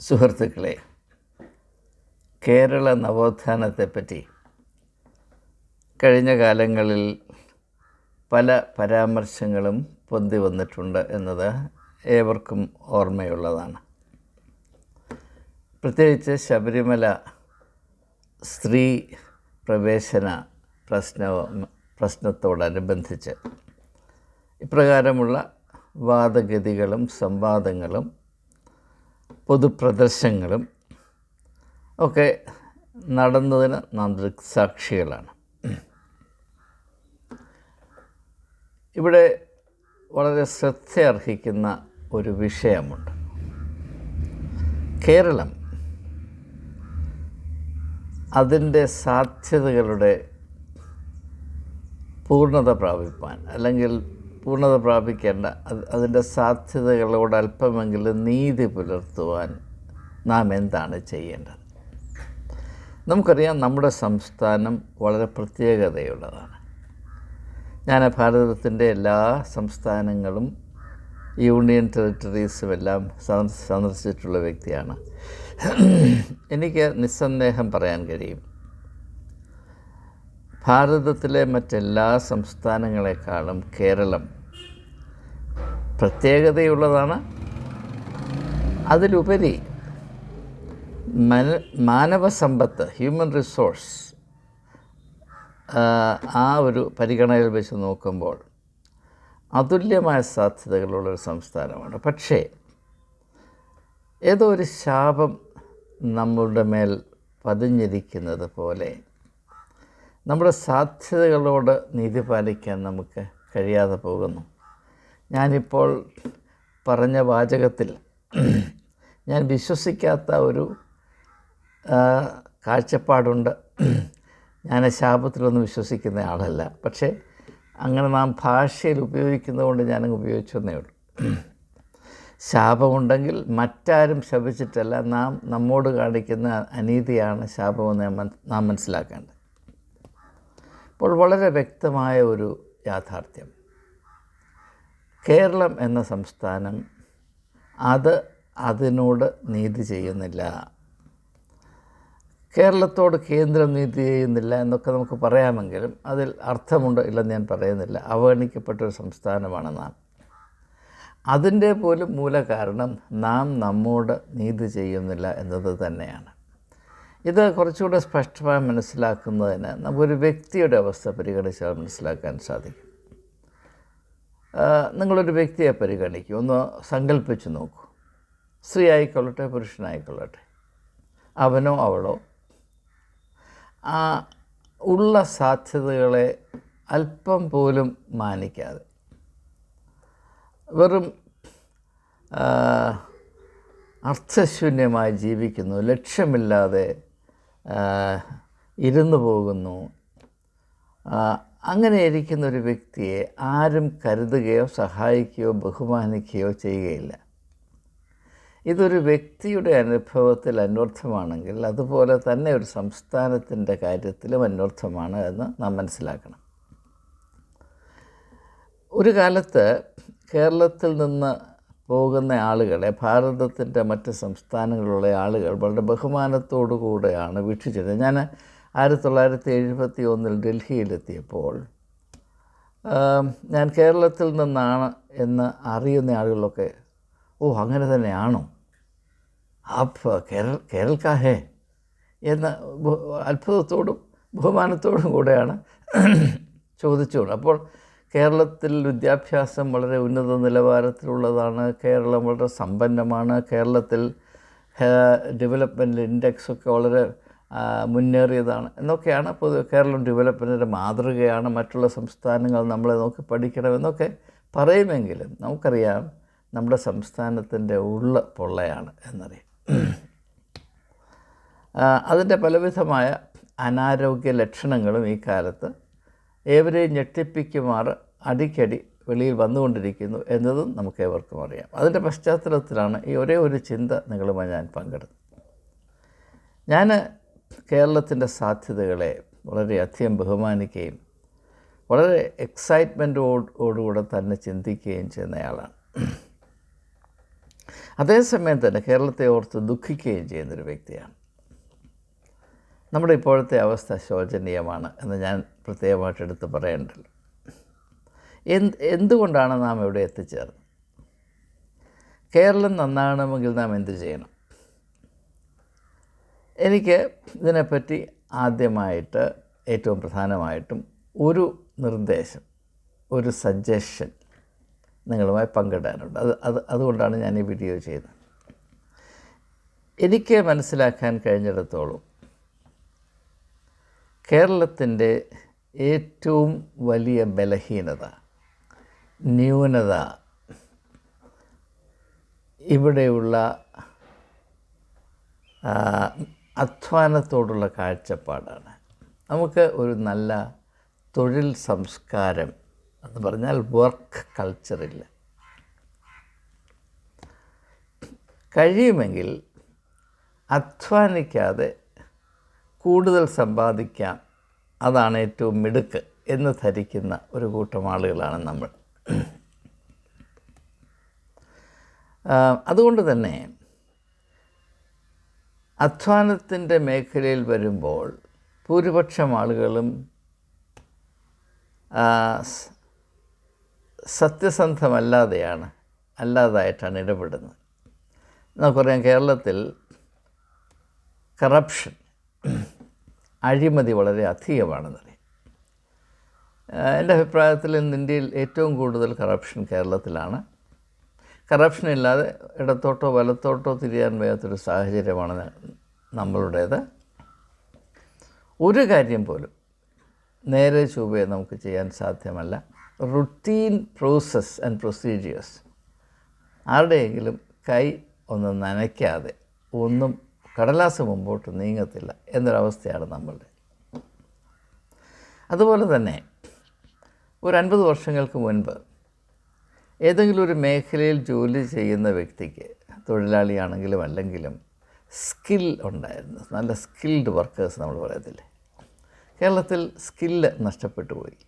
സുഹൃത്തുക്കളെ, കേരള നവോത്ഥാനത്തെപ്പറ്റി കഴിഞ്ഞ കാലങ്ങളിൽ പല പരാമർശങ്ങളും പൊന്തി വന്നിട്ടുണ്ട് എന്നത് ഏവർക്കും ഓർമ്മയുള്ളതാണ്. പ്രത്യേകിച്ച് ശബരിമല സ്ത്രീ പ്രവേശന പ്രശ്നത്തോടനുബന്ധിച്ച് ഇപ്രകാരമുള്ള വാദഗതികളും സംവാദങ്ങളും പൊതുപ്രദർശനങ്ങളും ഒക്കെ നടന്നതിന് നാം ദൃക്സാക്ഷികളാണ്. ഇവിടെ വളരെ ശ്രദ്ധയർഹിക്കുന്ന ഒരു വിഷയമുണ്ട്. കേരളം അതിൻ്റെ സാധ്യതകളുടെ പൂർണ്ണത പ്രാപിപ്പാൻ, അല്ലെങ്കിൽ പൂർണ്ണത പ്രാപിക്കേണ്ട അതിൻ്റെ സാധ്യതകളോട് അല്പമെങ്കിലും നീതി പുലർത്തുവാൻ നാം എന്താണ് ചെയ്യേണ്ടത്? നമുക്കറിയാം, നമ്മുടെ സംസ്ഥാനം വളരെ പ്രത്യേകതയുള്ളതാണ്. ഞാൻ ഭാരതത്തിൻ്റെ എല്ലാ സംസ്ഥാനങ്ങളും യൂണിയൻ ടെറിട്ടറീസും എല്ലാം സന്ദർശിച്ചിട്ടുള്ള വ്യക്തിയാണ്. എനിക്ക് നിസ്സന്ദേഹം പറയാൻ കഴിയും, ഭാരതത്തിലെ മറ്റെല്ലാ സംസ്ഥാനങ്ങളെക്കാളും കേരളം പ്രത്യേകതയുള്ളതാണ്. അതിലുപരി മാനവസമ്പത്ത്, ഹ്യൂമൻ റിസോഴ്സ്, ആ ഒരു പരിഗണനയിൽ വെച്ച് നോക്കുമ്പോൾ അതുല്യമായ സാധ്യതകളുള്ളൊരു സംസ്ഥാനമാണ്. പക്ഷേ ഏതോ ഒരു ശാപം നമ്മളുടെ മേൽ പതിഞ്ഞിരിക്കുന്നത് പോലെ നമ്മുടെ സാധ്യതകളോട് നീതി പാലിക്കാൻ നമുക്ക് കഴിയാതെ പോകുന്നു. ഞാനിപ്പോൾ പറഞ്ഞ വാചകത്തിൽ ഞാൻ വിശ്വസിക്കാത്ത ഒരു കാഴ്ചപ്പാടുണ്ട്. ഞാൻ ശാപത്തിലൊന്നും വിശ്വസിക്കുന്ന ആളല്ല. പക്ഷേ അങ്ങനെ നാം ഭാഷയിൽ ഉപയോഗിക്കുന്നതുകൊണ്ട് ഞാനങ്ങ് ഉപയോഗിച്ചെന്നേ ഉള്ളൂ. ശാപമുണ്ടെങ്കിൽ മറ്റാരും ശപിച്ചിട്ടല്ല, നമ്മോട് കാണിക്കുന്ന അനീതിയാണ് ശാപമെന്ന് നാം മനസ്സിലാക്കേണ്ടത്. അപ്പോൾ വളരെ വ്യക്തമായ ഒരു യാഥാർത്ഥ്യം, കേരളം എന്ന സംസ്ഥാനം അതിനോട് നീതി ചെയ്യുന്നില്ല. കേരളത്തോട് കേന്ദ്രം നീതി ചെയ്യുന്നില്ല എന്നൊക്കെ നമുക്ക് പറയാമെങ്കിലും അതിൽ അർത്ഥമുണ്ടോ ഇല്ലെന്ന് ഞാൻ പറയുന്നില്ല. അവഗണിക്കപ്പെട്ടൊരു സംസ്ഥാനമാണ് നാം. അതിൻ്റെ പോലും മൂലകാരണം നാം നമ്മോട് നീതി ചെയ്യുന്നില്ല എന്നത് തന്നെയാണ്. ഇത് കുറച്ചുകൂടെ സ്പഷ്ടമായി മനസ്സിലാക്കുന്നതിന് നമുക്കൊരു വ്യക്തിയുടെ അവസ്ഥ പരിഗണിച്ചാൽ മനസ്സിലാക്കാൻ സാധിക്കും. നിങ്ങളൊരു വ്യക്തിയെ പരിഗണിക്കൂ, ഒന്ന് സങ്കല്പിച്ച് നോക്കൂ. സ്ത്രീ ആയിക്കൊള്ളട്ടെ, പുരുഷനായിക്കൊള്ളട്ടെ, അവനോ അവളോ ഉള്ള സാധ്യതകളെ അല്പം പോലും മാനിക്കാതെ വെറും അർത്ഥശൂന്യമായി ജീവിക്കുന്നു, ലക്ഷ്യമില്ലാതെ ഇരുന്നു പോകുന്നു. അങ്ങനെ ഇരിക്കുന്ന ഒരു വ്യക്തിയെ ആരും കരുതുകയോ സഹായിക്കുകയോ ബഹുമാനിക്കുകയോ ചെയ്യുകയില്ല. ഇതൊരു വ്യക്തിയുടെ അനുഭവത്തിൽ അന്വർത്ഥമാണെങ്കിൽ അതുപോലെ തന്നെ ഒരു സംസ്ഥാനത്തിൻ്റെ കാര്യത്തിലും അന്വർത്ഥമാണ് എന്ന് നാം മനസ്സിലാക്കണം. ഒരു കാലത്ത് കേരളത്തിൽ നിന്ന് പോകുന്ന ആളുകളെ ഭാരതത്തിൻ്റെ മറ്റ് സംസ്ഥാനങ്ങളിലുള്ള ആളുകൾ വളരെ ബഹുമാനത്തോടു കൂടെയാണ് വീക്ഷിച്ചത്. ഞാൻ 1971 ഡൽഹിയിലെത്തിയപ്പോൾ ഞാൻ കേരളത്തിൽ നിന്നാണ് എന്ന് അറിയുന്ന ആളുകളൊക്കെ, ഓ അങ്ങനെ തന്നെയാണോ, ആപ്പ് കേരളക്കാ ഹേ എന്ന് അത്ഭുതത്തോടും ബഹുമാനത്തോടും കൂടെയാണ് ചോദിച്ചുകൊണ്ട്. അപ്പോൾ കേരളത്തിൽ വിദ്യാഭ്യാസം വളരെ ഉന്നത നിലവാരത്തിലുള്ളതാണ്, കേരളം വളരെ സമ്പന്നമാണ്, കേരളത്തിൽ ഡെവലപ്മെൻറ്റ് ഇൻഡെക്സൊക്കെ വളരെ മുന്നേറിയതാണ് എന്നൊക്കെയാണ്. പൊതുവെ കേരളം ഡെവലപ്മെൻറ്റിൻ്റെ മാതൃകയാണ്, മറ്റുള്ള സംസ്ഥാനങ്ങൾ നമ്മളെ നോക്കി പഠിക്കണമെന്നൊക്കെ പറയുമെങ്കിലും നമുക്കറിയാം നമ്മുടെ സംസ്ഥാനത്തിൻ്റെ ഉള്ള പൊള്ളയാണ് എന്നറിയാം. അതിൻ്റെ പലവിധമായ അനാരോഗ്യ ലക്ഷണങ്ങളും ഈ കാലത്ത് ഏവരെയും ഞെട്ടിപ്പിക്കുമാറ് അടിക്കടി വെളിയിൽ വന്നുകൊണ്ടിരിക്കുന്നു എന്നതും നമുക്ക് ഏവർക്കും അറിയാം. അതിൻ്റെ പശ്ചാത്തലത്തിലാണ് ഈ ഒരേ ഒരു ചിന്ത നിങ്ങളുമായി ഞാൻ പങ്കെടുത്തത്. ഞാൻ കേരളത്തിൻ്റെ വളരെയധികം ബഹുമാനിക്കുകയും വളരെ എക്സൈറ്റ്മെൻറ്റോടുകൂടെ തന്നെ ചിന്തിക്കുകയും ചെയ്യുന്നയാളാണ്. അതേസമയം തന്നെ കേരളത്തെ ഓർത്ത് ദുഃഖിക്കുകയും ചെയ്യുന്നൊരു വ്യക്തിയാണ്. നമ്മുടെ ഇപ്പോഴത്തെ അവസ്ഥ ശോചനീയമാണ് എന്ന് ഞാൻ പ്രത്യേകമായിട്ട് എടുത്ത് പറയേണ്ടല്ലോ. എന്തുകൊണ്ടാണ് നാം ഇവിടെ എത്തിച്ചേർന്നത്? കേരളം നന്നാകണമെങ്കിൽ നാം എന്ത് ചെയ്യണം? എനിക്ക് ഇതിനെപ്പറ്റി ആദ്യമായിട്ട് ഏറ്റവും പ്രധാനമായിട്ടും ഒരു നിർദ്ദേശം, ഒരു സജഷൻ നിങ്ങളുമായി പങ്കിടാനുണ്ട്. അതുകൊണ്ടാണ് ഞാൻ ഈ വീഡിയോ ചെയ്യുന്നത്. എനിക്ക് മനസ്സിലാക്കാൻ കഴിഞ്ഞിടത്തോളം കേരളത്തിൻ്റെ ഏറ്റവും വലിയ ബലഹീനത, ന്യൂനത ഇവിടെയുള്ള അധ്വാനത്തോടുള്ള കാഴ്ചപ്പാടാണ്. നമുക്ക് ഒരു നല്ല തൊഴിൽ സംസ്കാരം എന്ന് പറഞ്ഞാൽ വർക്ക് കൾച്ചറില്ല. കഴിയുമെങ്കിൽ അധ്വാനിക്കാതെ കൂടുതൽ സമ്പാദിക്കാം, അതാണ് ഏറ്റവും മിടുക്ക് എന്ന് ധരിക്കുന്ന ഒരു കൂട്ടം ആളുകളാണ് നമ്മൾ. അതുകൊണ്ട് തന്നെ അധ്വാനത്തിൻ്റെ മേഖലയിൽ വരുമ്പോൾ ഭൂരിപക്ഷം ആളുകളും അല്ലാതായിട്ടാണ് ഇടപെടുന്നത്. നമുക്കറിയാം, കേരളത്തിൽ കറപ്ഷൻ, അഴിമതി വളരെ അധികമാണെന്നറിയാം. എൻ്റെ അഭിപ്രായത്തിൽ ഇന്ന് ഇന്ത്യയിൽ ഏറ്റവും കൂടുതൽ കറപ്ഷൻ കേരളത്തിലാണ്. കറപ്ഷൻ ഇല്ലാതെ ഇടത്തോട്ടോ വലത്തോട്ടോ തിരിയാൻ വയ്യാത്തൊരു സാഹചര്യമാണ് നമ്മളുടേത്. ഒരു കാര്യം പോലും നേരെ ചൊവ്വേ നമുക്ക് ചെയ്യാൻ സാധ്യമല്ല. റുട്ടീൻ പ്രോസസ് ആൻഡ് പ്രൊസീജിയേഴ്സ് ആരുടെയെങ്കിലും കൈ ഒന്ന് നനയ്ക്കാതെ ഒന്നും കടലാസ് മുമ്പോട്ട് നീങ്ങത്തില്ല എന്നൊരവസ്ഥയാണ് നമ്മളുടെ. അതുപോലെ തന്നെ ഒരു 50 വർഷങ്ങൾക്ക് മുൻപ് ഏതെങ്കിലും ഒരു മേഖലയിൽ ജോലി ചെയ്യുന്ന വ്യക്തിക്ക്, തൊഴിലാളിയാണെങ്കിലും അല്ലെങ്കിലും, സ്കിൽ ഉണ്ടായിരുന്നു. നല്ല സ്കിൽഡ് വർക്കേഴ്സ് നമ്മൾ പറയത്തില്ലേ. കേരളത്തിൽ സ്കില്ല് നഷ്ടപ്പെട്ടു പോയി.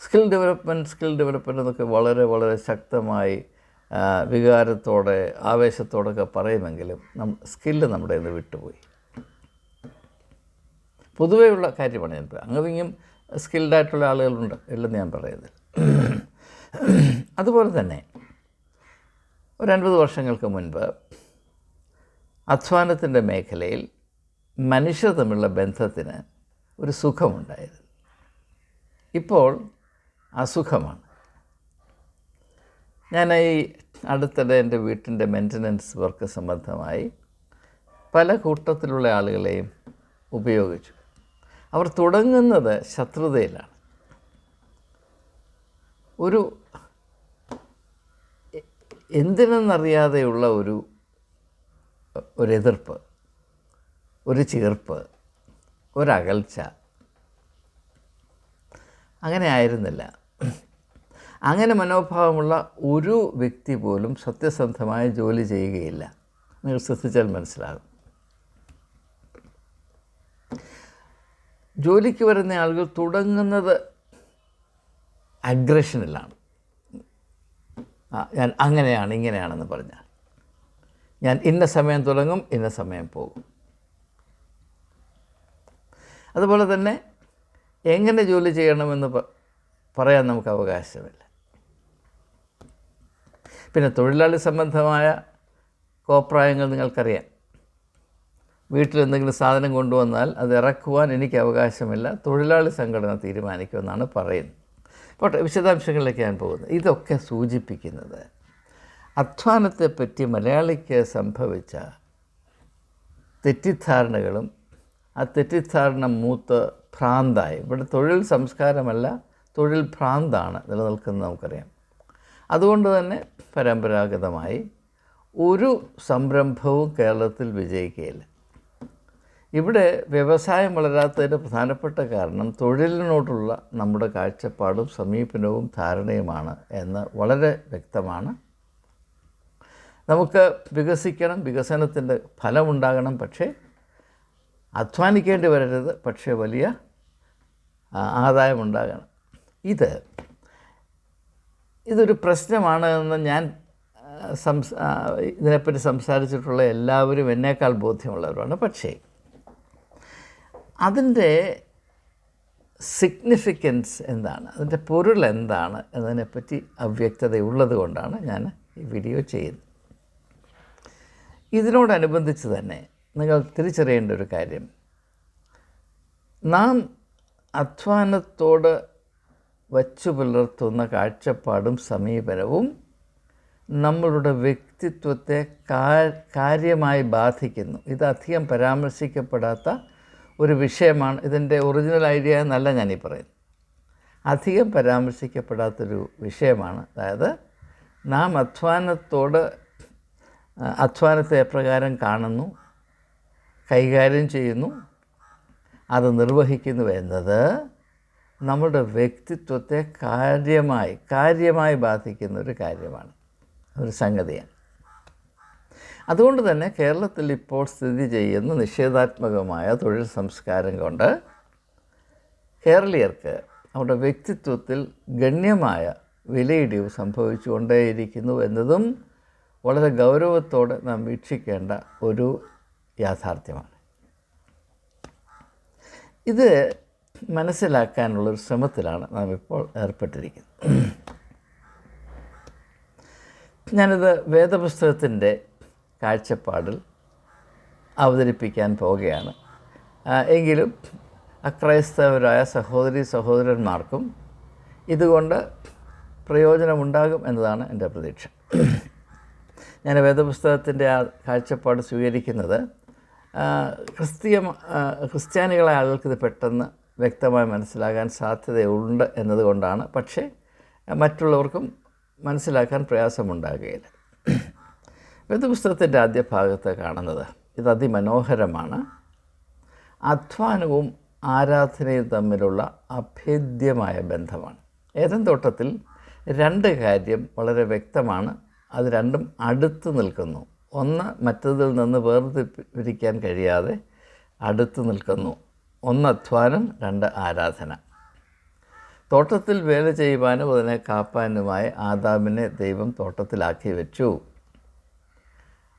സ്കിൽ ഡെവലപ്മെൻറ്റ് എന്നൊക്കെ വളരെ വളരെ ശക്തമായി വികാരത്തോടെ ആവേശത്തോടൊക്കെ പറയുമെങ്കിലും സ്കില്ല് നമ്മുടെ ഇന്ന് വിട്ടുപോയി. പൊതുവെയുള്ള കാര്യമാണ് ഞാൻ പറയുന്നത്. അങ്ങനെയും സ്കിൽഡായിട്ടുള്ള ആളുകളുണ്ട്, ഇല്ലെന്ന് ഞാൻ പറയുന്നത്. അതുപോലെ തന്നെ ഒരു 50 വർഷങ്ങൾക്ക് മുൻപ് അധ്വാനത്തിൻ്റെ മേഖലയിൽ മനുഷ്യർ തമ്മിലുള്ള ബന്ധത്തിന് ഒരു സുഖമുണ്ടായിരുന്നു. ഇപ്പോൾ അസുഖമാണ്. ഞാൻ ഈ അടുത്തിടെ എൻ്റെ വീട്ടിൻ്റെ മെയിൻ്റനൻസ് വർക്ക് സംബന്ധമായി പല കൂട്ടത്തിലുള്ള ആളുകളെയും ഉപയോഗിച്ചു. അവർ തുടങ്ങുന്നത് ശത്രുതയിലാണ്. ഒരു എന്തിനെന്നറിയാതെയുള്ള ഒരു എതിർപ്പ്, ഒരു ചീർപ്പ്, ഒരകൽച്ച. അങ്ങനെ ആയിരുന്നില്ല. അങ്ങനെ മനോഭാവമുള്ള ഒരു വ്യക്തി പോലും സത്യസന്ധമായ ജോലി ചെയ്യുകയില്ല. നിങ്ങൾ ശ്രദ്ധിച്ചാൽ മനസ്സിലാകും. ജോലിക്ക് വരുന്ന ആളുകൾ തുടങ്ങുന്നത് അഗ്രഷനിലാണ്. ഞാൻ അങ്ങനെയാണ് ഇങ്ങനെയാണെന്ന് പറഞ്ഞാൽ, ഞാൻ ഇന്ന സമയം തുടങ്ങും, ഇന്ന സമയം പോകും. അതുപോലെ തന്നെ എങ്ങനെ ജോലി ചെയ്യണമെന്ന് പറയാൻ നമുക്ക് അവകാശമില്ല. പിന്നെ തൊഴിലാളി സംബന്ധമായ കോപ്രായങ്ങൾ നിങ്ങൾക്കറിയാം. വീട്ടിലെന്തെങ്കിലും സാധനം കൊണ്ടുവന്നാൽ അത് ഇറക്കുവാൻ എനിക്ക് അവകാശമില്ല, തൊഴിലാളി സംഘടന തീരുമാനിക്കുമെന്നാണ് പറയുന്നത്. പോട്ടെ, വിശദാംശങ്ങളിലേക്ക് ഞാൻ പോകുന്നത്. ഇതൊക്കെ സൂചിപ്പിക്കുന്നത് അധ്വാനത്തെപ്പറ്റി മലയാളിക്ക് സംഭവിച്ച തെറ്റിദ്ധാരണകളും ആ തെറ്റിദ്ധാരണ മൂത്ത് ഭ്രാന്തായി. ഇവിടെ തൊഴിൽ സംസ്കാരമല്ല, തൊഴിൽ ഭ്രാന്താണ് നിലനിൽക്കുന്നത് നമുക്കറിയാം. അതുകൊണ്ട് തന്നെ പരമ്പരാഗതമായി ഒരു സംരംഭവും കേരളത്തിൽ വിജയിക്കുകയില്ല. ഇവിടെ വ്യവസായം വളരാത്തതിൻ്റെ പ്രധാനപ്പെട്ട കാരണം തൊഴിലിനോടുള്ള നമ്മുടെ കാഴ്ചപ്പാടും സമീപനവും ധാരണയുമാണ് എന്ന് വളരെ വ്യക്തമാണ്. നമുക്ക് വികസിക്കണം, വികസനത്തിൻ്റെ ഫലമുണ്ടാകണം, പക്ഷേ അധ്വാനിക്കേണ്ടി വരരുത്, പക്ഷേ വലിയ ആദായമുണ്ടാകണം. ഇതൊരു പ്രശ്നമാണ് എന്ന് ഞാൻ ഇതിനെപ്പറ്റി സംസാരിച്ചിട്ടുള്ള എല്ലാവരും എന്നേക്കാൾ ബോധ്യമുള്ളവരാണ്. പക്ഷേ അതിൻ്റെ സിഗ്നിഫിക്കൻസ് എന്താണ്, അതിൻ്റെ പൊരുൾ എന്താണ് എന്നതിനെപ്പറ്റി അവ്യക്തതയുള്ളത് കൊണ്ടാണ് ഞാൻ ഈ വീഡിയോ ചെയ്യുന്നത്. ഇതിനോടനുബന്ധിച്ച് തന്നെ നിങ്ങൾ തിരിച്ചറിയേണ്ട ഒരു കാര്യം, നാം അധ്വാനത്തോട് വച്ചു പുലർത്തുന്ന കാഴ്ചപ്പാടും സമീപനവും നമ്മളുടെ വ്യക്തിത്വത്തെ കാര്യമായി ബാധിക്കുന്നു. ഇത് അധികം പരാമർശിക്കപ്പെടാത്ത ഒരു വിഷയമാണ്. ഇതിൻ്റെ ഒറിജിനൽ ഐഡിയ എന്നല്ല ഞാനീ പറയുന്നത്. അധികം പരാമർശിക്കപ്പെടാത്തൊരു വിഷയമാണ്. അതായത് നാം അധ്വാനത്തെ എപ്രകാരം കാണുന്നു, കൈകാര്യം ചെയ്യുന്നു, അത് നിർവഹിക്കുന്നു എന്നത് നമ്മുടെ വ്യക്തിത്വത്തെ കാര്യമായി ബാധിക്കുന്ന ഒരു കാര്യമാണ്, ഒരു സംഗതിയാണ്. അതുകൊണ്ട് തന്നെ കേരളത്തിൽ ഇപ്പോൾ സ്ഥിതി ചെയ്യുന്ന നിഷേധാത്മകമായ തൊഴിൽ സംസ്കാരം കൊണ്ട് കേരളീയർക്ക് അവരുടെ വ്യക്തിത്വത്തിൽ ഗണ്യമായ വിലയിടിവ് സംഭവിച്ചുകൊണ്ടേയിരിക്കുന്നു എന്നതും വളരെ ഗൗരവത്തോടെ നാം വീക്ഷിക്കേണ്ട ഒരു യാഥാർത്ഥ്യമാണ്. ഇത് മനസ്സിലാക്കാനുള്ളൊരു ശ്രമത്തിലാണ് നാം ഇപ്പോൾ ഏർപ്പെട്ടിരിക്കുന്നത്. ഞാനിത് വേദപുസ്തകത്തിൻ്റെ കാഴ്ചപ്പാടിൽ അവതരിപ്പിക്കാൻ പോവുകയാണ്. എങ്കിലും അക്രൈസ്തവരായ സഹോദരന്മാർക്കും ഇതുകൊണ്ട് പ്രയോജനമുണ്ടാകും എന്നതാണ് എൻ്റെ പ്രതീക്ഷ. ഞാൻ വേദപുസ്തകത്തിൻ്റെ ആ കാഴ്ചപ്പാട് സ്വീകരിക്കുന്നത് ക്രിസ്ത്യാനികളായ ആളുകൾക്ക് ഇത് പെട്ടെന്ന് വ്യക്തമായി മനസ്സിലാകാൻ സാധ്യതയുണ്ട് എന്നതുകൊണ്ടാണ്. പക്ഷേ മറ്റുള്ളവർക്കും മനസ്സിലാക്കാൻ പ്രയാസമുണ്ടാകുകയില്ല. വേദപുസ്തകത്തിൻ്റെ ആദ്യ ഭാഗത്ത് കാണുന്നത് ഇത് അതിമനോഹരമാണ്. അധ്വാനവും ആരാധനയും തമ്മിലുള്ള അഭേദ്യമായ ബന്ധമാണ്. ഏദൻ തോട്ടത്തിൽ രണ്ട് കാര്യം വളരെ വ്യക്തമാണ്. അത് രണ്ടും അടുത്ത് നിൽക്കുന്നു. ഒന്ന് മറ്റതിൽ നിന്ന് വേർതിരിക്കാൻ കഴിയാതെ അടുത്ത് നിൽക്കുന്നു. ഒന്ന് അധ്വാനം, രണ്ട് ആരാധന. തോട്ടത്തിൽ വേല ചെയ്യുവാനും അതിനെ കാപ്പാനുമായി ആദാമിനെ ദൈവം തോട്ടത്തിലാക്കി വെച്ചു.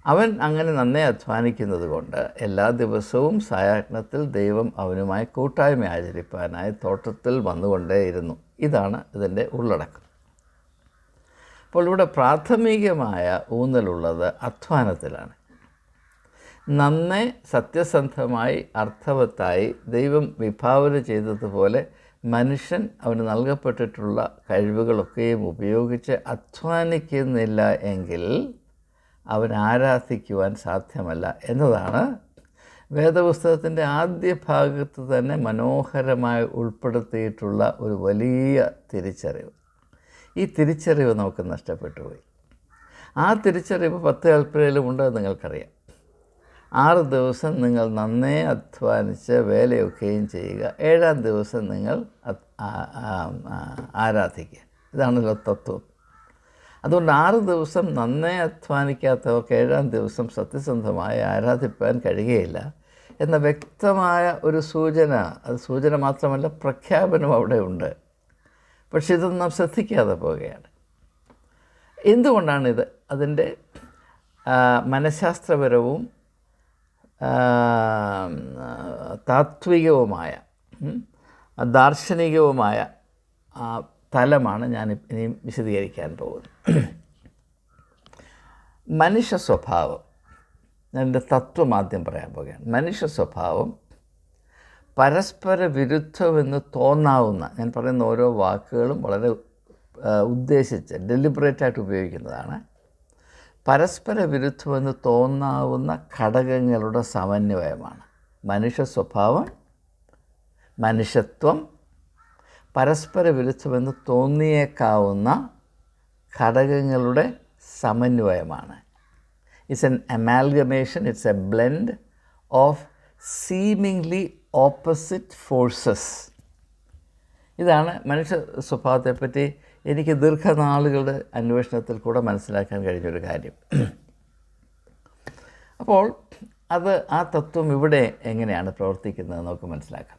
അവൻ അങ്ങനെ നന്നേ അധ്വാനിക്കുന്നത് കൊണ്ട് എല്ലാ ദിവസവും സായാഹ്നത്തിൽ ദൈവം അവനുമായി കൂട്ടായ്മ ആചരിപ്പാനായി തോട്ടത്തിൽ വന്നുകൊണ്ടേയിരുന്നു. ഇതാണ് ഇതിൻ്റെ ഉള്ളടക്കം. അപ്പോൾ ഇവിടെ പ്രാഥമികമായ ഊന്നലുള്ളത് അധ്വാനത്തിലാണ്. നന്നേ സത്യസന്ധമായി അർത്ഥവത്തായി ദൈവം വിഭാവന ചെയ്തതുപോലെ മനുഷ്യൻ അവന് നൽകപ്പെട്ടിട്ടുള്ള കഴിവുകളൊക്കെയും ഉപയോഗിച്ച് അധ്വാനിക്കുന്നില്ല എങ്കിൽ അവൻ ആരാധിക്കുവാൻ സാധ്യമല്ല എന്നതാണ് വേദപുസ്തകത്തിൻ്റെ ആദ്യ ഭാഗത്ത് തന്നെ മനോഹരമായി ഉൾപ്പെടുത്തിയിട്ടുള്ള ഒരു വലിയ തിരിച്ചറിവ്. ഈ തിരിച്ചറിവ് നമുക്ക് നഷ്ടപ്പെട്ടു പോയി. ആ തിരിച്ചറിവ് 10 കൽപ്പനയിലുമുണ്ട്, നിങ്ങൾക്കറിയാം. 6 ദിവസം നിങ്ങൾ നന്നേ അധ്വാനിച്ച് വേലയൊക്കെയും ചെയ്യുക, 7-ാം ദിവസം നിങ്ങൾ ആരാധിക്കുക. ഇതാണല്ലോ തത്വം. അതുകൊണ്ട് 6 ദിവസം നന്നേ അധ്വാനിക്കാത്തവർക്ക് 7-ാം ദിവസം സത്യസന്ധമായി ആരാധിപ്പാൻ കഴിയുകയില്ല എന്ന വ്യക്തമായ ഒരു സൂചന, അത് സൂചന മാത്രമല്ല പ്രഖ്യാപനം അവിടെ ഉണ്ട്. പക്ഷെ ഇതൊന്നും നാം ശ്രദ്ധിക്കാതെ പോവുകയാണ്. എന്തുകൊണ്ടാണിത്? അതിൻ്റെ മനഃശാസ്ത്രപരവും താത്വികവുമായ ദാർശനികവുമായ തലമാണ് ഞാൻ ഇനിയും വിശദീകരിക്കാൻ പോകുന്നത്. മനുഷ്യ സ്വഭാവം, ഞാൻ എൻ്റെ തത്വം ആദ്യം പറയാൻ പോകുകയാണ്. മനുഷ്യ സ്വഭാവം പരസ്പര വിരുദ്ധമെന്ന് തോന്നാവുന്ന, ഞാൻ പറയുന്ന ഓരോ വാക്കുകളും വളരെ ഉദ്ദേശിച്ച് ഡെലിബറേറ്റായിട്ട് ഉപയോഗിക്കുന്നതാണ്. പരസ്പര വിരുദ്ധമെന്ന് തോന്നാവുന്ന ഘടകങ്ങളുടെ സമന്വയമാണ് മനുഷ്യ സ്വഭാവം. മനുഷ്യത്വം പരസ്പര വിരുദ്ധമെന്ന് തോന്നിയേക്കാവുന്ന ഘടകങ്ങളുടെ സമന്വയമാണ്. It's an amalgamation, it's a blend of seemingly opposite forces. ഇതാണ് മനുഷ്യ സ്വഭാവത്തെപ്പറ്റി എനിക്ക് ദീർഘനാളുകളുടെ അന്വേഷണത്തിൽ കൂടെ മനസ്സിലാക്കാൻ കഴിഞ്ഞൊരു കാര്യം. അപ്പോൾ ആ തത്വം ഇവിടെ എങ്ങനെയാണ് പ്രവർത്തിക്കുന്നത് നമുക്ക് മനസ്സിലാക്കാം.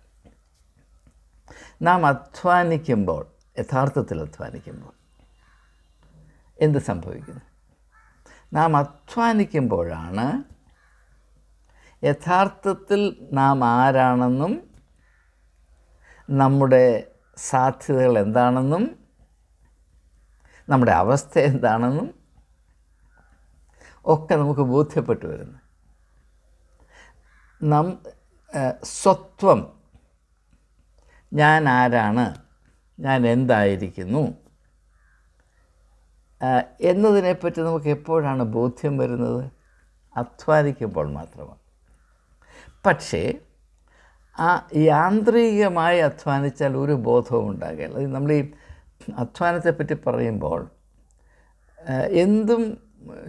നാം അധ്വാനിക്കുമ്പോൾ, യഥാർത്ഥത്തിൽ അധ്വാനിക്കുമ്പോൾ എന്ത് സംഭവിക്കുന്നു? നാം അധ്വാനിക്കുമ്പോഴാണ് യഥാർത്ഥത്തിൽ നാം ആരാണെന്നും നമ്മുടെ സാധ്യതകൾ എന്താണെന്നും നമ്മുടെ അവസ്ഥ എന്താണെന്നും ഒക്കെ നമുക്ക് ബോധ്യപ്പെട്ടു വരുന്നു. സ്വത്വം, ഞാൻ ആരാണ്, ഞാൻ എന്തായിരിക്കുന്നു എന്നതിനെപ്പറ്റി നമുക്ക് എപ്പോഴാണ് ബോധ്യം വരുന്നത്? അധ്വാനിക്കുമ്പോൾ മാത്രമാണ്. പക്ഷേ ആ യാന്ത്രികമായി അധ്വാനിച്ചാൽ ഒരു ബോധവും ഉണ്ടാകില്ല. നമ്മൾ ഈ അധ്വാനത്തെപ്പറ്റി പറയുമ്പോൾ എന്തും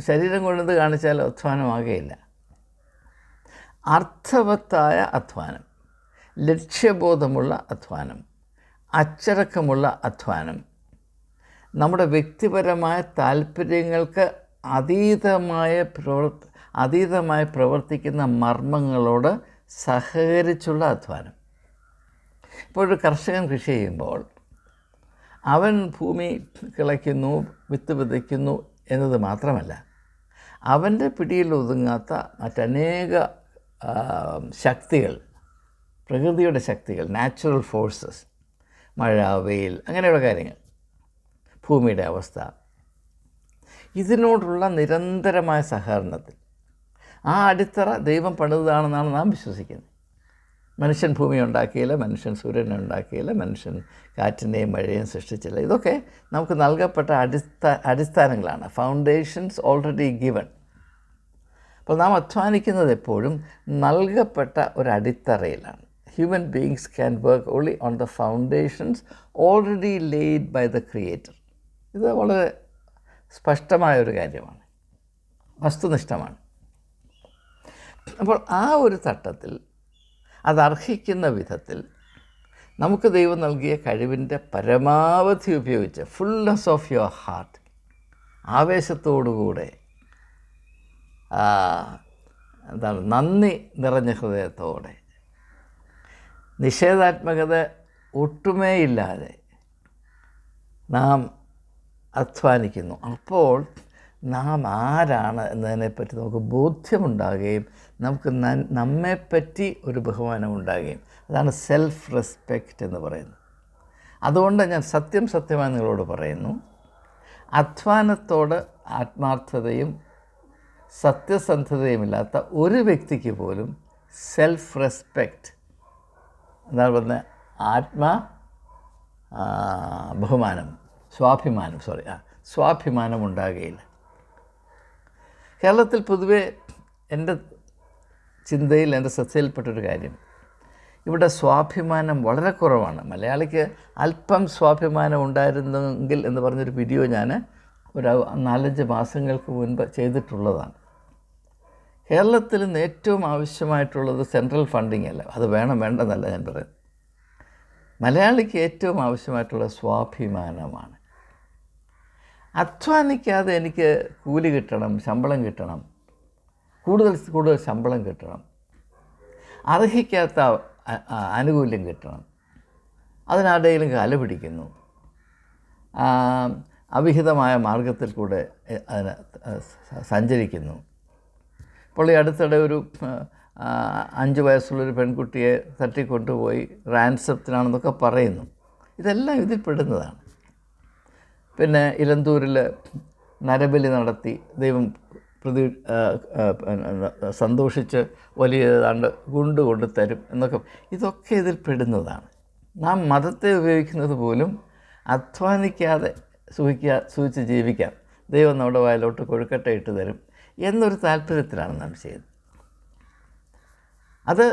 ശരീരം കൊണ്ടത് കാണിച്ചാലും അധ്വാനമാകുകയില്ല. അർത്ഥവത്തായ അധ്വാനം, ലക്ഷ്യബോധമുള്ള അധ്വാനം, അച്ചടക്കമുള്ള അധ്വാനം, നമ്മുടെ വ്യക്തിപരമായ താല്പര്യങ്ങൾക്ക് അതീതമായി പ്രവർത്തിക്കുന്ന മർമ്മങ്ങളോട് സഹകരിച്ചുള്ള അധ്വാനം. ഇപ്പോൾ ഒരു കർഷകൻ കൃഷി ചെയ്യുമ്പോൾ അവൻ ഭൂമി കിളയ്ക്കുന്നു, വിത്ത് വിതയ്ക്കുന്നു എന്നത് മാത്രമല്ല, അവൻ്റെ പിടിയിൽ ഒതുങ്ങാത്ത മറ്റനേക ശക്തികൾ, പ്രകൃതിയുടെ ശക്തികൾ, നാച്ചുറൽ ഫോഴ്സസ്, മഴ, വെയിൽ, അങ്ങനെയുള്ള കാര്യങ്ങൾ, ഭൂമിയുടെ അവസ്ഥ, ഇതിനോടുള്ള നിരന്തരമായ സഹകരണത്തിൽ ആ അടിത്തറ ദൈവം പണിതാണെന്നാണ് നാം വിശ്വസിക്കുന്നത്. മനുഷ്യൻ ഭൂമി ഉണ്ടാക്കിയില്ല, മനുഷ്യൻ സൂര്യനെ ഉണ്ടാക്കിയില്ല, മനുഷ്യൻ കാറ്റിനെയും മഴയെയും സൃഷ്ടിച്ചില്ല. ഇതൊക്കെ നമുക്ക് നൽകപ്പെട്ട അടിസ്ഥാനങ്ങളാണ്, ഫൗണ്ടേഷൻസ് ഓൾറെഡി ഗിവൺ. അപ്പോൾ നാം അധ്വാനിക്കുന്നത് എപ്പോഴും നൽകപ്പെട്ട ഒരു അടിത്തറയിലാണ്. Human beings can work only on the foundations already laid by the creator. ഇത് വളരെ സ്പഷ്ടമായൊരു കാര്യമാണ്, വസ്തുനിഷ്ഠമാണ്. അപ്പോൾ ആ ഒരു തട്ടത്തിൽ അതർഹിക്കുന്ന വിധത്തിൽ നമുക്ക് ദൈവം നൽകിയ കഴിവിൻ്റെ പരമാവധി ഉപയോഗിച്ച് ഫുൾനെസ് ഓഫ് യുവർ ഹാർട്ട്, ആവേശത്തോടുകൂടെ, നന്ദി നിറഞ്ഞ ഹൃദയത്തോടെ, നിഷേധാത്മകത ഒട്ടുമേയില്ലാതെ നാം അധ്വാനിക്കുന്നു. അപ്പോൾ നാം ആരാണ് എന്നതിനെപ്പറ്റി നമുക്ക് ബോധ്യമുണ്ടാകുകയും നമുക്ക് നമ്മെപ്പറ്റി ഒരു ബഹുമാനം ഉണ്ടാകുകയും, അതാണ് സെൽഫ് റെസ്പെക്റ്റ് എന്ന് പറയുന്നത്. അതുകൊണ്ട് ഞാൻ സത്യമായി നിങ്ങളോട് പറയുന്നു, അധ്വാനത്തോട് ആത്മാർത്ഥതയും സത്യസന്ധതയുമില്ലാത്ത ഒരു വ്യക്തിക്ക് പോലും സെൽഫ് റെസ്പെക്റ്റ്, എന്താണ് പറയുന്നത്, ബഹുമാനം, സ്വാഭിമാനം ഉണ്ടാകുകയില്ല. കേരളത്തിൽ പൊതുവെ എൻ്റെ ചിന്തയിൽ, എൻ്റെ ശ്രദ്ധയിൽപ്പെട്ടൊരു കാര്യം, ഇവിടെ സ്വാഭിമാനം വളരെ കുറവാണ്. മലയാളിക്ക് അല്പം സ്വാഭിമാനം ഉണ്ടായിരുന്നെങ്കിൽ എന്ന് പറഞ്ഞൊരു വീഡിയോ ഞാൻ ഒരു 4-5 മാസങ്ങൾക്ക് മുൻപ് ചെയ്തിട്ടുള്ളതാണ്. കേരളത്തിൽ നിന്ന് ഏറ്റവും ആവശ്യമായിട്ടുള്ളത് സെൻട്രൽ ഫണ്ടിങ് അല്ല, അത് വേണ്ടെന്നല്ല ഞാൻ പറയുന്നത്. മലയാളിക്ക് ഏറ്റവും ആവശ്യമായിട്ടുള്ള സ്വാഭിമാനമാണ്. അധ്വാനിക്കാതെ എനിക്ക് കൂലി കിട്ടണം, ശമ്പളം കിട്ടണം, കൂടുതൽ ശമ്പളം കിട്ടണം, അർഹിക്കാത്ത ആനുകൂല്യം കിട്ടണം, അതിനിടയിലും കാല് പിടിക്കുന്നു, അവിഹിതമായ മാർഗത്തിൽ കൂടെ അതിന് സഞ്ചരിക്കുന്നു. ഇപ്പോൾ ഈ അടുത്തിടെ ഒരു 5 വയസ്സുള്ളൊരു പെൺകുട്ടിയെ തട്ടിക്കൊണ്ടുപോയി റാൻസത്തിനാണെന്നൊക്കെ പറയുന്നു. ഇതെല്ലാം ഇതിൽ പെടുന്നതാണ്. പിന്നെ ഇലന്തൂരിൽ നരബലി നടത്തി ദൈവം സന്തോഷിച്ച് വലിയ ഏതാണ്ട് കൊണ്ട് തരും എന്നൊക്കെ, ഇതൊക്കെ ഇതിൽ പെടുന്നതാണ്. നാം മതത്തെ ഉപയോഗിക്കുന്നത് പോലും അധ്വാനിക്കാതെ സൂക്ഷിച്ച് ജീവിക്കാം, ദൈവം നമ്മുടെ വായിലോട്ട് കൊഴുക്കട്ട ഇട്ട് തരും എന്നൊരു താല്പര്യത്തിലാണ് നാം ചെയ്യുന്നത്. അത്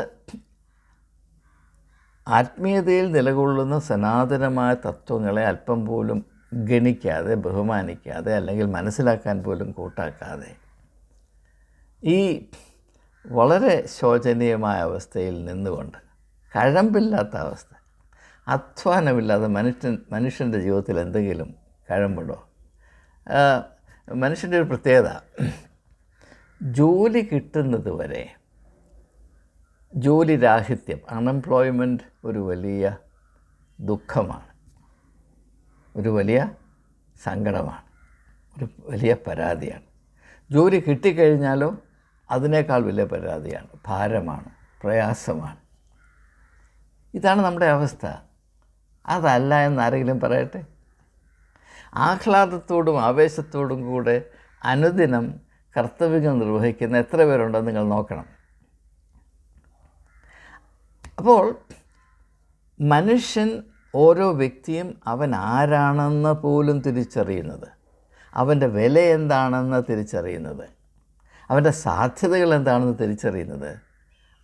ആത്മീയതയിൽ നിലകൊള്ളുന്ന സനാതനമായ തത്വങ്ങളെ അല്പം പോലും ഗണിക്കാതെ, ബഹുമാനിക്കാതെ, അല്ലെങ്കിൽ മനസ്സിലാക്കാൻ പോലും കൂട്ടാക്കാതെ, ഈ വളരെ ശോചനീയമായ അവസ്ഥയിൽ നിന്നുകൊണ്ട്, കഴമ്പില്ലാത്ത അവസ്ഥ, അധ്വാനമില്ലാതെ മനുഷ്യൻ്റെ ജീവിതത്തിൽ എന്തെങ്കിലും കഴമ്പുണ്ടോ? മനുഷ്യൻ്റെ ഒരു പ്രത്യേകത, ജോലി കിട്ടുന്നത് വരെ ജോലി രാഹിത്യം, അൺഎംപ്ലോയ്മെൻറ്റ് ഒരു വലിയ ദുഃഖമാണ്, ഒരു വലിയ സങ്കടമാണ്, ഒരു വലിയ പരാതിയാണ്. ജോലി കിട്ടിക്കഴിഞ്ഞാലോ അതിനേക്കാൾ വലിയ പരാതിയാണ്, ഭാരമാണ്, പ്രയാസമാണ്. ഇതാണ് നമ്മുടെ അവസ്ഥ. അതല്ല എന്നാരെങ്കിലും പറയട്ടെ? ആഹ്ലാദത്തോടും ആവേശത്തോടും കൂടെ അനുദിനം കർത്തവ്യങ്ങൾ നിർവഹിക്കുന്ന എത്ര പേരുണ്ടെന്ന് നിങ്ങൾ നോക്കണം. അപ്പോൾ മനുഷ്യൻ, ഓരോ വ്യക്തിയും അവൻ ആരാണെന്ന് പോലും തിരിച്ചറിയുന്നത്, അവൻ്റെ വില എന്താണെന്ന് തിരിച്ചറിയുന്നത്, അവൻ്റെ സാധ്യതകൾ എന്താണെന്ന് തിരിച്ചറിയുന്നത്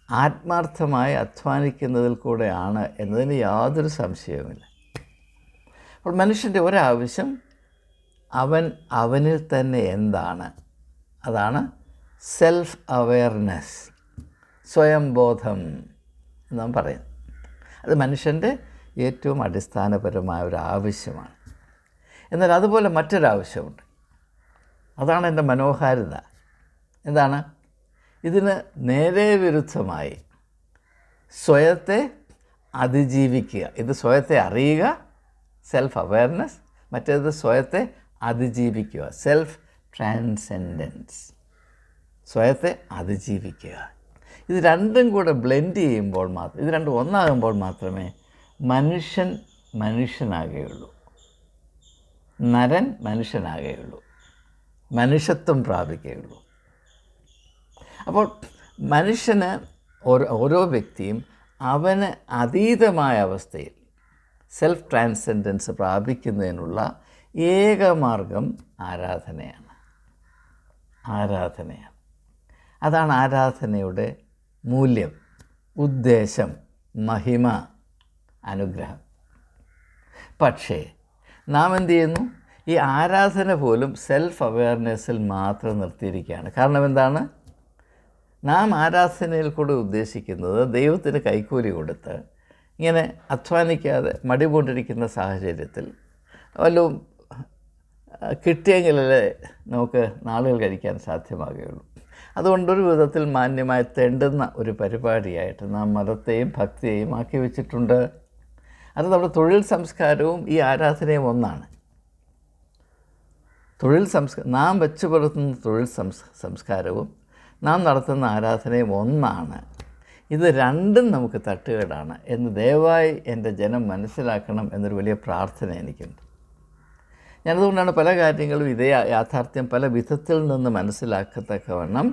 ആത്മാർത്ഥമായി അധ്വാനിക്കുന്നതിൽ കൂടെയാണ് എന്നതിന് യാതൊരു സംശയവുമില്ല. അപ്പോൾ മനുഷ്യൻ്റെ ഒരാവശ്യം അവനിൽ തന്നെ എന്താണ്, അതാണ് സെൽഫ് അവെയർനെസ്, സ്വയംബോധം എന്ന് നാം പറയുന്നത്. അത് മനുഷ്യൻ്റെ ഏറ്റവും അടിസ്ഥാനപരമായ ഒരു ആവശ്യമാണ്. എന്നാൽ അതുപോലെ മറ്റൊരാവശ്യമുണ്ട്. അതാണ് എൻ്റെ മനോഹാരിത. എന്താണ്? ഇതിന് നേരെ വിരുദ്ധമായി സ്വയത്തെ അതിജീവിക്കുക. ഇത് സ്വയത്തെ അറിയുക, സെൽഫ് അവെയർനെസ്. മറ്റേത് സ്വയത്തെ അതിജീവിക്കുക, സെൽഫ് ട്രാൻസെൻഡൻസ്. സ്വയത്തെ അതിജീവിക്കുക. ഇത് രണ്ടും കൂടെ ബ്ലെൻഡ് ചെയ്യുമ്പോൾ മാത്രം, ഇത് രണ്ടും ഒന്നാകുമ്പോൾ മാത്രമേ മനുഷ്യൻ മനുഷ്യനാകുകയുള്ളൂ, നരൻ മനുഷ്യനാകുകയുള്ളൂ, മനുഷ്യത്വം പ്രാപിക്കുകയുള്ളൂ. അപ്പോൾ മനുഷ്യന് ഓരോ വ്യക്തിയും അവന് അതീതമായ അവസ്ഥയിൽ സെൽഫ് ട്രാൻസെൻഡൻസ് പ്രാപിക്കുന്നതിനുള്ള ഏകമാർഗം ആരാധനയാണ്. അതാണ് ആരാധനയുടെ മൂല്യം, ഉദ്ദേശം, മഹിമ, അനുഗ്രഹം. പക്ഷേ നാം എന്ത് ചെയ്യുന്നു? ഈ ആരാധന പോലും സെൽഫ് അവെയർനെസ്സിൽ മാത്രം നിർത്തിയിരിക്കുകയാണ്. കാരണം എന്താണ്? നാം ആരാധനയിൽ കൂടെ ഉദ്ദേശിക്കുന്നത് ദൈവത്തിന് കൈക്കൂലി കൊടുത്ത് ഇങ്ങനെ അധ്വാനിക്കാതെ മടികൊണ്ടിരിക്കുന്ന സാഹചര്യത്തിൽ വല്ലതും കിട്ടിയെങ്കിലല്ലേ നമുക്ക് നാളുകൾ കഴിക്കാൻ സാധ്യമാകുകയുള്ളൂ. അതുകൊണ്ടൊരു വിധത്തിൽ മാന്യമായി തെണ്ടുന്ന ഒരു പരിപാടിയായിട്ട് നാം മതത്തെയും ഭക്തിയെയും ആക്കി വെച്ചിട്ടുണ്ട്. അത് നമ്മുടെ തൊഴിൽ സംസ്കാരവും ഈ ആരാധനയും ഒന്നാണ്. നാം വെച്ചു പുലർത്തുന്ന തൊഴിൽ സംസ്കാരവും നാം നടത്തുന്ന ആരാധനയും ഒന്നാണ്. ഇത് രണ്ടും നമുക്ക് തട്ടുകേടാണ് എന്ന് ദയവായി എൻ്റെ ജനം മനസ്സിലാക്കണം എന്നൊരു വലിയ പ്രാർത്ഥന എനിക്കുണ്ട്. ഞാനതുകൊണ്ടാണ് പല കാര്യങ്ങളും ഇതേ യാഥാർത്ഥ്യം പല വിധത്തിൽ നിന്ന് മനസ്സിലാക്കത്തക്കവണ്ണം,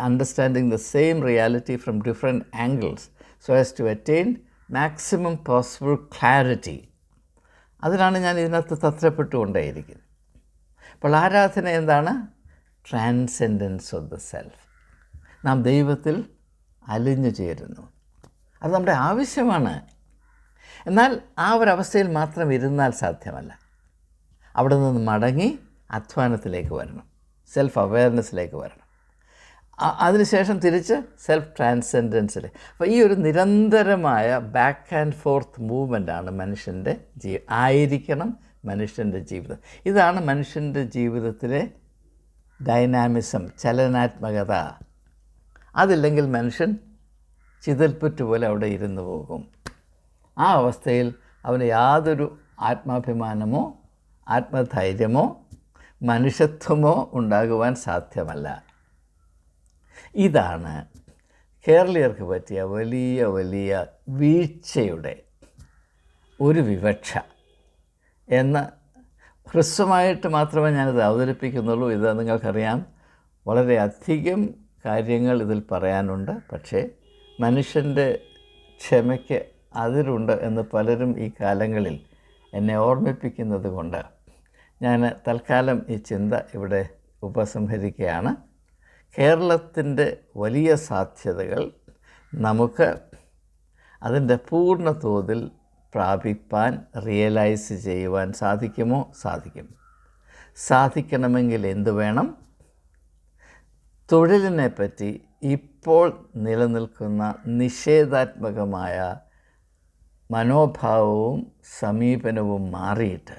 understanding the same reality from different angles so as to attain maximum possible clarity, അതിനാണ് ഞാൻ ഇതിനകത്ത് തത്രപ്പെട്ടുകൊണ്ടേയിരിക്കുന്നത്. അപ്പോൾ ആരാധന എന്താണ്? Transcendence of the self. നാം ദൈവത്തിൽ അലിഞ്ഞു ചേരുന്നു. അത് നമ്മുടെ ആവശ്യമാണ്. എന്നാൽ ആ ഒരവസ്ഥയിൽ മാത്രം ഇരുന്നാൽ സാധ്യമല്ല. അവിടെ നിന്ന് മടങ്ങി അധ്വാനത്തിലേക്ക് വരണം, സെൽഫ് അവെയർനെസ്സിലേക്ക് വരണം. അതിനുശേഷം തിരിച്ച് സെൽഫ് ട്രാൻസെൻഡൻസിൽ. അപ്പോൾ ഈ ഒരു നിരന്തരമായ ബാക്ക് ആൻഡ് ഫോർത്ത് മൂവ്മെൻറ്റാണ് മനുഷ്യൻ്റെ ആയിരിക്കണം മനുഷ്യൻ്റെ ജീവിതം. ഇതാണ് മനുഷ്യൻ്റെ ജീവിതത്തിലെ ഡൈനാമിസം, ചലനാത്മകത. അതില്ലെങ്കിൽ മനുഷ്യൻ ചിതൽപ്പുറ്റ് പോലെ അവിടെ ഇരുന്നു പോകും. ആ അവസ്ഥയിൽ അവന് യാതൊരു ആത്മാഭിമാനമോ ആത്മധൈര്യമോ മനുഷ്യത്വമോ ഉണ്ടാകുവാൻ സാധ്യമല്ല. ഇതാണ് കേരളീയർക്ക് പറ്റിയ വലിയ വലിയ വീഴ്ചയുടെ ഒരു വിവക്ഷ എന്ന് ഹ്രസ്വമായിട്ട് മാത്രമേ ഞാനിത് അവതരിപ്പിക്കുന്നുള്ളൂ. ഇത് നിങ്ങൾക്കറിയാം, വളരെയധികം കാര്യങ്ങൾ ഇതിൽ പറയാനുണ്ട്. പക്ഷേ മനുഷ്യൻ്റെ ക്ഷമയ്ക്ക് അതിരുണ്ട് എന്ന് പലരും ഈ കാലങ്ങളിൽ എന്നെ ഓർമ്മിപ്പിക്കുന്നത് കൊണ്ട് ഞാൻ തൽക്കാലം ഈ ചിന്ത ഇവിടെ ഉപസംഹരിക്കുകയാണ്. കേരളത്തിൻ്റെ വലിയ സാധ്യതകൾ നമുക്ക് അതിൻ്റെ പൂർണ്ണ തോതിൽ പ്രാപിപ്പാൻ, റിയലൈസ് ചെയ്യുവാൻ സാധിക്കുമോ? സാധിക്കും. സാധിക്കണമെങ്കിൽ എന്തു വേണം? തൊഴിലിനെ പറ്റി ഇപ്പോൾ നിലനിൽക്കുന്ന നിഷേധാത്മകമായ മനോഭാവവും സമീപനവും മാറിയിട്ട്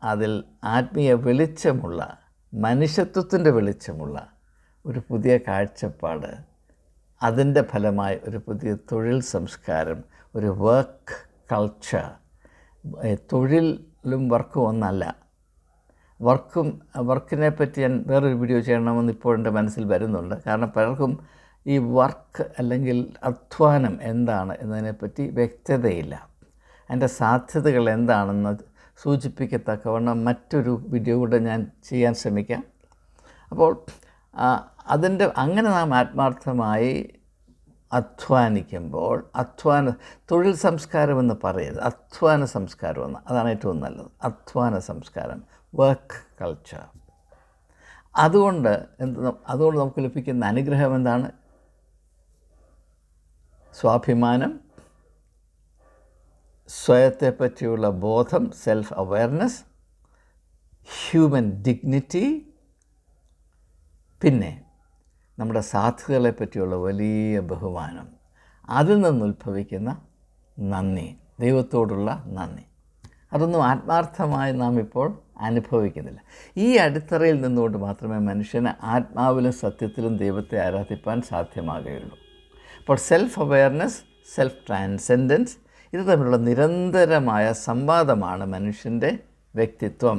അതിൽ ആത്മീയ വെളിച്ചമുള്ള, മനുഷ്യത്വത്തിൻ്റെ വെളിച്ചമുള്ള ഒരു പുതിയ കാഴ്ചപ്പാട്, അതിൻ്റെ ഫലമായി ഒരു പുതിയ തൊഴിൽ സംസ്കാരം, ഒരു വർക്ക് കൾച്ചർ. തൊഴിലും വർക്കും ഒന്നല്ല. വർക്കിനെ പറ്റി ഞാൻ വേറൊരു വീഡിയോ ചെയ്യണമെന്ന് ഇപ്പോൾ എൻ്റെ മനസ്സിൽ വരുന്നുണ്ട്. കാരണം പലർക്കും ഈ വർക്ക് അല്ലെങ്കിൽ അധ്വാനം എന്താണ് എന്നതിനെപ്പറ്റി വ്യക്തതയില്ല. അതിൻ്റെ സാധ്യതകൾ എന്താണെന്ന് സൂചിപ്പിക്കത്തക്കവണ്ണം മറ്റൊരു വീഡിയോ കൂടെ ഞാൻ ചെയ്യാൻ ശ്രമിക്കാം. അപ്പോൾ അങ്ങനെ നാം ആത്മാർത്ഥമായി അധ്വാനിക്കുമ്പോൾ തൊഴിൽ സംസ്കാരമെന്ന് പറയരുത്, അധ്വാന സംസ്കാരമെന്ന്, അതാണ് ഏറ്റവും നല്ലത്. അധ്വാന സംസ്കാരം, വർക്ക് കൾച്ചർ. അതുകൊണ്ട് നമുക്ക് ലഭിക്കുന്ന അനുഗ്രഹം എന്താണ്? സ്വാഭിമാനം, സ്വയത്തെ പറ്റിയുള്ള ബോധം, സെൽഫ് അവെയർനെസ്, ഹ്യൂമൻ ഡിഗ്നിറ്റി, പിന്നെ നമ്മുടെ സാധ്യതകളെ പറ്റിയുള്ള വലിയ ബഹുമാനം, അതിൽ നിന്നുദ്ഭവിക്കുന്ന നന്ദി, ദൈവത്തോടുള്ള നന്ദി. അതൊന്നും ആത്മാർത്ഥമായി നാം ഇപ്പോൾ അനുഭവിക്കുന്നില്ല. ഈ അടിത്തറയിൽ നിന്നുകൊണ്ട് മാത്രമേ മനുഷ്യന് ആത്മാവിലും സത്യത്തിലും ദൈവത്തെ ആരാധിപ്പാൻ സാധ്യമാകുകയുള്ളൂ. അപ്പോൾ സെൽഫ് അവെയർനെസ്, സെൽഫ് ട്രാൻസെൻഡൻസ്, ഇത് തമ്മിലുള്ള നിരന്തരമായ സംവാദമാണ് മനുഷ്യൻ്റെ വ്യക്തിത്വം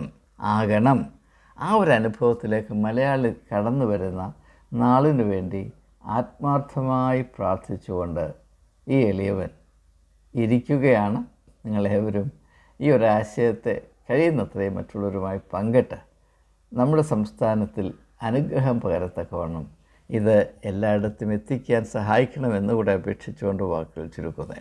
ആകണം. ആ ഒരു അനുഭവത്തിലേക്ക് മലയാളി കടന്നു വരുന്ന നാളിനു വേണ്ടി ആത്മാർത്ഥമായി പ്രാർത്ഥിച്ചുകൊണ്ട് ഈ എളിയവൻ ഇരിക്കുകയാണ്. നിങ്ങളേവരും ഈ ഒരാശയത്തെ കഴിയുന്നത്രയും മറ്റുള്ളവരുമായി പങ്കിട്ട് നമ്മുടെ സംസ്ഥാനത്തിൽ അനുഗ്രഹം പകരത്തക്കവണ്ണം ഇത് എല്ലായിടത്തും എത്തിക്കാൻ സഹായിക്കണമെന്നുകൂടെ അപേക്ഷിച്ചുകൊണ്ട് വാക്കുകൾ ചുരുക്കുന്നത്.